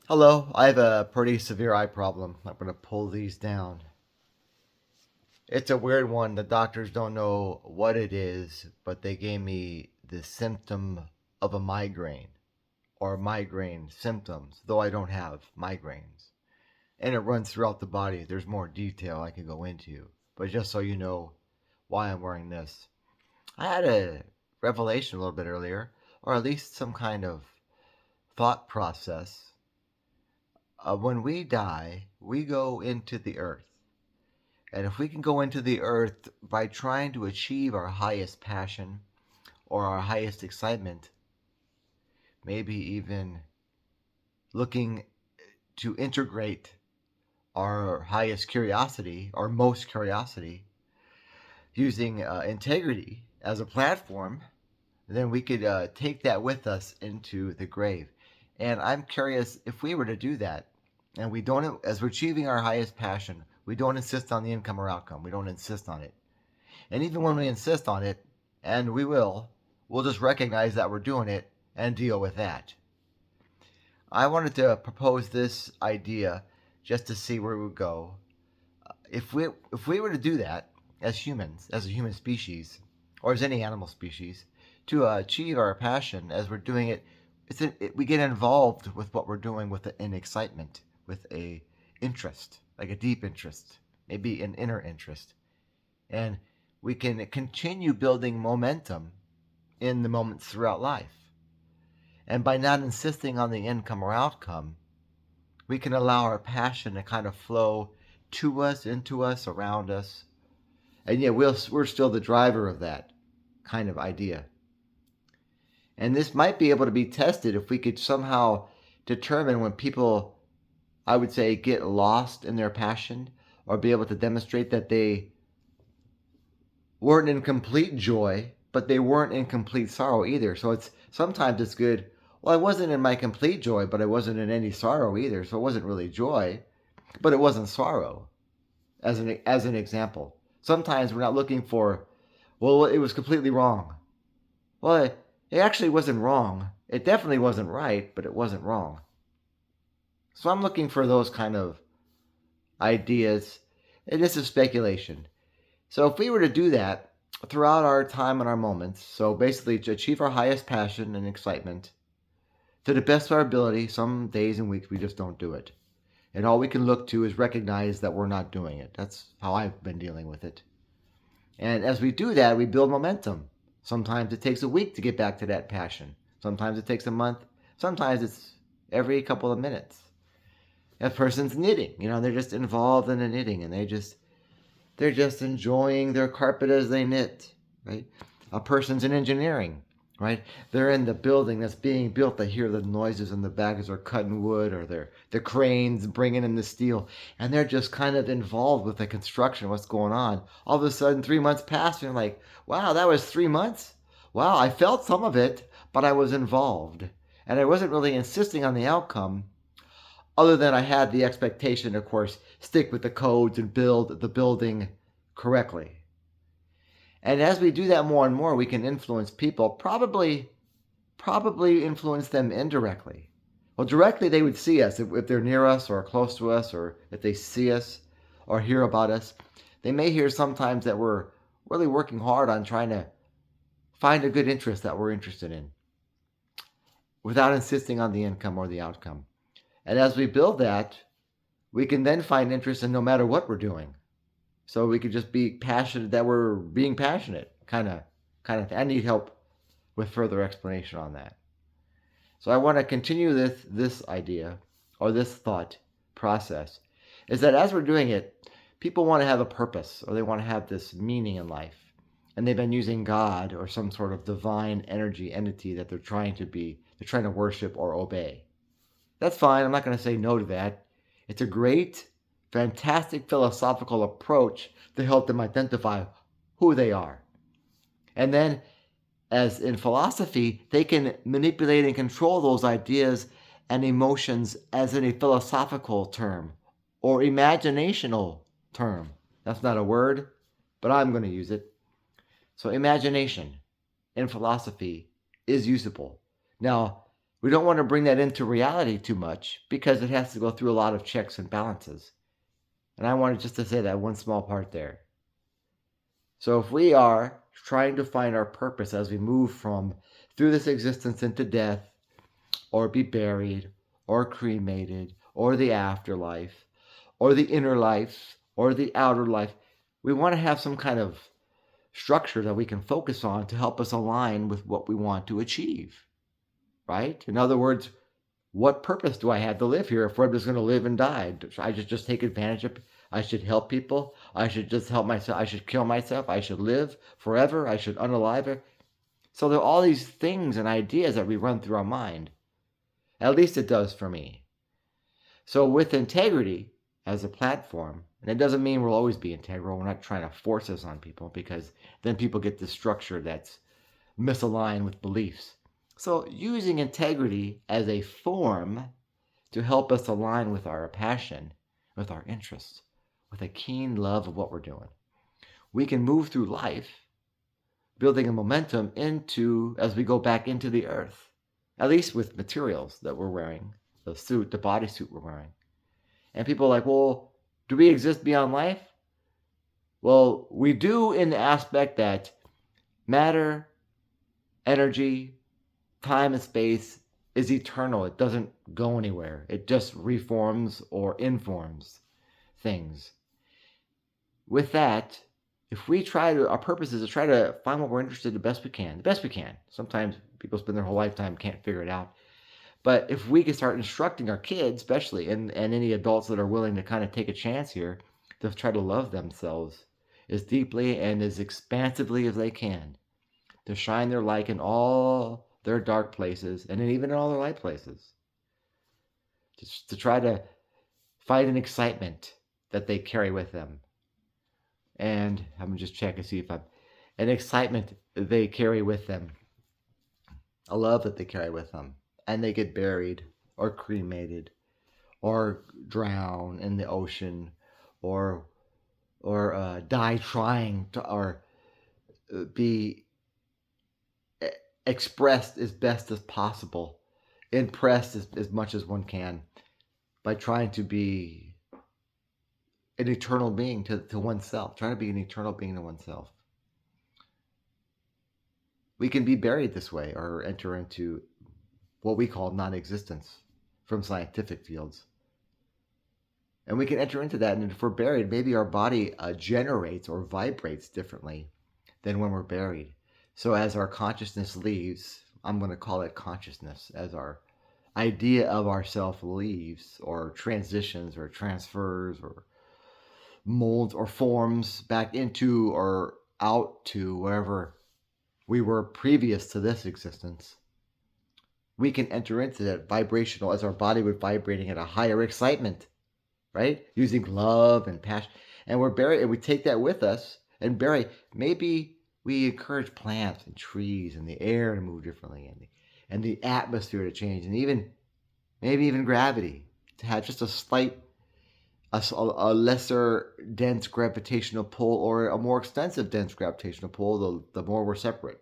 Hello, I have a pretty severe eye problem. I'm going to pull these down. It's a weird one. The doctors don't know what it is, but they gave me the symptom of a migraine or migraine symptoms, though I don't have migraines. And it runs throughout the body. There's more detail I can go into, but just so you know why I'm wearing this. I had a revelation a little bit earlier, or at least some kind of thought process. When we die, we go into the earth. And if we can go into the earth by trying to achieve our highest passion or our highest excitement, maybe even looking to integrate our highest curiosity, our most curiosity, using integrity as a platform, then we could take that with us into the grave. And I'm curious if we were to do that, and we don't, as we're achieving our highest passion, we don't insist on the income or outcome. We don't insist on it. And even when we insist on it, and we will, we'll just recognize that we're doing it and deal with that. I wanted to propose this idea just to see where we would go. If we were to do that as humans, as a human species, or as any animal species, to achieve our passion as we're doing it, we get involved with what we're doing with an excitement, with a interest, like a deep interest, maybe an inner interest, and we can continue building momentum in the moments throughout life. And by not insisting on the income or outcome, we can allow our passion to kind of flow to us, into us, around us. And yet we're still the driver of that kind of idea. And this might be able to be tested if we could somehow determine when people, I would say, get lost in their passion, or be able to demonstrate that they weren't in complete joy, but they weren't in complete sorrow either. So it's good. Well, I wasn't in my complete joy, but I wasn't in any sorrow either. So it wasn't really joy, but it wasn't sorrow. As an example, sometimes we're not looking for, well, it was completely wrong. Well, it actually wasn't wrong. It definitely wasn't right, but it wasn't wrong. So I'm looking for those kind of ideas, and this is speculation. So if we were to do that throughout our time and our moments, so basically to achieve our highest passion and excitement to the best of our ability, some days and weeks we just don't do it. And all we can look to is recognize that we're not doing it. That's how I've been dealing with it. And as we do that, we build momentum. Sometimes it takes a week to get back to that passion. Sometimes it takes a month. Sometimes it's every couple of minutes. That person's knitting, they're just involved in the knitting, and they're just enjoying their carpet as they knit, right? A person's in engineering, right? They're in the building that's being built. They hear the noises in the back as they're cutting wood, or the cranes bringing in the steel, and they're just kind of involved with the construction, what's going on. All of a sudden, 3 months pass, and you're like, wow, that was 3 months? Wow, I felt some of it, but I was involved. And I wasn't really insisting on the outcome, other than I had the expectation, of course, stick with the codes and build the building correctly. And as we do that more and more, we can influence people, probably influence them indirectly. Well, directly they would see us if they're near us or close to us, or if they see us or hear about us. They may hear sometimes that we're really working hard on trying to find a good interest that we're interested in without insisting on the income or the outcome. And as we build that, we can then find interest in no matter what we're doing. So we could just be passionate that we're being passionate, kind of. I need help with further explanation on that. So I want to continue this idea or this thought process is that as we're doing it, people want to have a purpose, or they want to have this meaning in life. And they've been using God or some sort of divine energy entity that they're trying to worship or obey. That's fine. I'm not going to say no to that. It's a great, fantastic philosophical approach to help them identify who they are. And then, as in philosophy, they can manipulate and control those ideas and emotions as in a philosophical term or imaginational term. That's not a word, but I'm going to use it. So, imagination in philosophy is usable. Now, We don't want to bring that into reality too much because it has to go through a lot of checks and balances. And I wanted just to say that one small part there. So if we are trying to find our purpose as we move from through this existence into death, or be buried, or cremated, or the afterlife, or the inner life, or the outer life, we want to have some kind of structure that we can focus on to help us align with what we want to achieve, right? In other words, what purpose do I have to live here if I'm just going to live and die? I should just take advantage of, I should help people. I should just help myself. I should kill myself. I should live forever. I should unalive it. So there are all these things and ideas that we run through our mind. At least it does for me. So with integrity as a platform, and it doesn't mean we'll always be integral. We're not trying to force this on people because then people get this structure that's misaligned with beliefs. So using integrity as a form to help us align with our passion, with our interests, with a keen love of what we're doing, we can move through life building a momentum into as we go back into the earth, at least with materials that we're wearing, the suit, the bodysuit we're wearing. And people are like, well, do we exist beyond life? Well, we do in the aspect that matter, energy, time and space is eternal. It doesn't go anywhere. It just reforms or informs things. With that, if we try to, our purpose is to try to find what we're interested in the best we can. Sometimes people spend their whole lifetime, can't figure it out. But if we can start instructing our kids, especially, and any adults that are willing to kind of take a chance here, to try to love themselves as deeply and as expansively as they can, to shine their light in all their dark places and even in all their light places, to try to find an excitement that they carry with them. And I'm going to just check and see if I'm an excitement they carry with them, a love that they carry with them, and they get buried or cremated or drown in the ocean or die trying to, or be expressed as best as possible, impressed as much as one can by trying to be an eternal being to oneself, trying to be an eternal being to oneself. We can be buried this way or enter into what we call non-existence from scientific fields. And we can enter into that, and if we're buried, maybe our body generates or vibrates differently than when we're buried. So as our consciousness leaves, I'm going to call it consciousness, as our idea of ourself leaves or transitions or transfers or molds or forms back into or out to wherever we were previous to this existence, we can enter into that vibrational, as our body would vibrating at a higher excitement, right? Using love and passion. And we're buried, and we take that with us and bury. Maybe we encourage plants and trees and the air to move differently and the atmosphere to change, and maybe even gravity to have just a slight, a lesser dense gravitational pull or a more extensive dense gravitational pull, the more we're separate.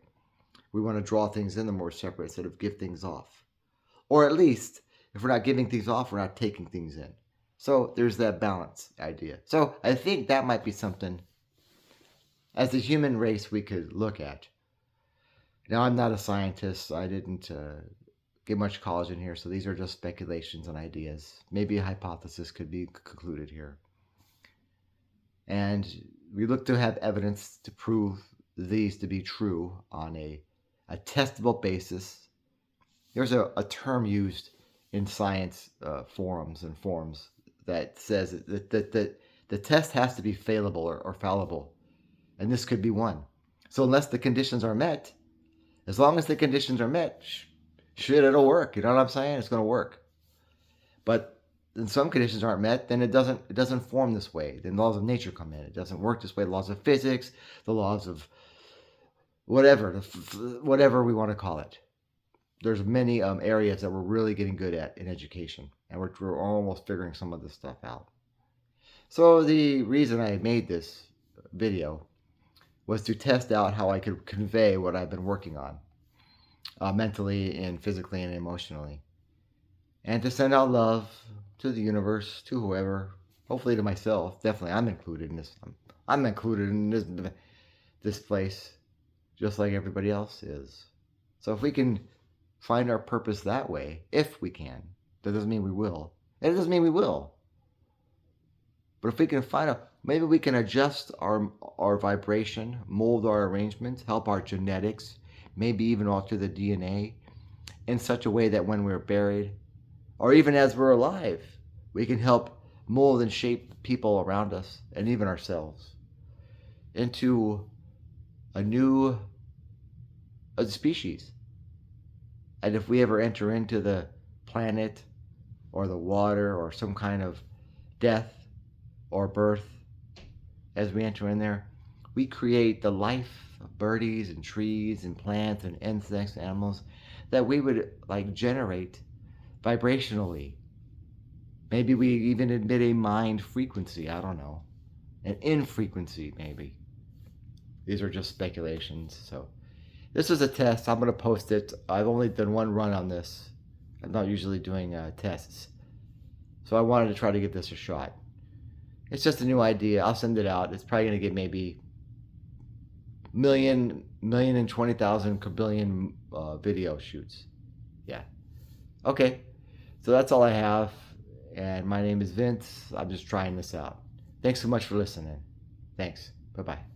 We want to draw things in the more separate instead of give things off. Or at least, if we're not giving things off, we're not taking things in. So there's that balance idea. So I think that might be something as a human race we could look at. Now, I'm not a scientist. I didn't get much college in here, so these are just speculations and ideas. Maybe a hypothesis could be concluded here. And we look to have evidence to prove these to be true on a testable basis. There's a term used in science forums and forms that says that the test has to be failable or fallible. And this could be one. So unless the conditions are met, as long as the conditions are met, shit, it'll work. You know what I'm saying? It's going to work. But then some conditions aren't met, then it doesn't form this way. Then the laws of nature come in. It doesn't work this way. The laws of physics, the laws of whatever we want to call it. There's many areas that we're really getting good at in education, and we're almost figuring some of this stuff out. So the reason I made this video was to test out how I could convey what I've been working on. mentally and physically and emotionally. And to send out love to the universe, to whoever, hopefully to myself. Definitely, I'm included in this. I'm included in this place, just like everybody else is. So if we can find our purpose that way, if we can, that doesn't mean we will. It doesn't mean we will. But if we can find out, maybe we can adjust our vibration, mold our arrangements, help our genetics, maybe even alter the DNA in such a way that when we're buried, or even as we're alive, we can help mold and shape people around us and even ourselves into a new species. And if we ever enter into the planet or the water or some kind of death or birth, as we enter in there, we create the life of birdies and trees and plants and insects and animals that we would like generate vibrationally. Maybe we even emit a mind frequency, I don't know. An in frequency, maybe. These are just speculations. So this is a test. I'm going to post it. I've only done one run on this. I'm not usually doing tests. So I wanted to try to give this a shot. It's just a new idea. I'll send it out. It's probably going to get maybe million and 20,000 kabillion video shoots. Yeah. Okay. So that's all I have. And my name is Vince. I'm just trying this out. Thanks so much for listening. Thanks. Bye-bye.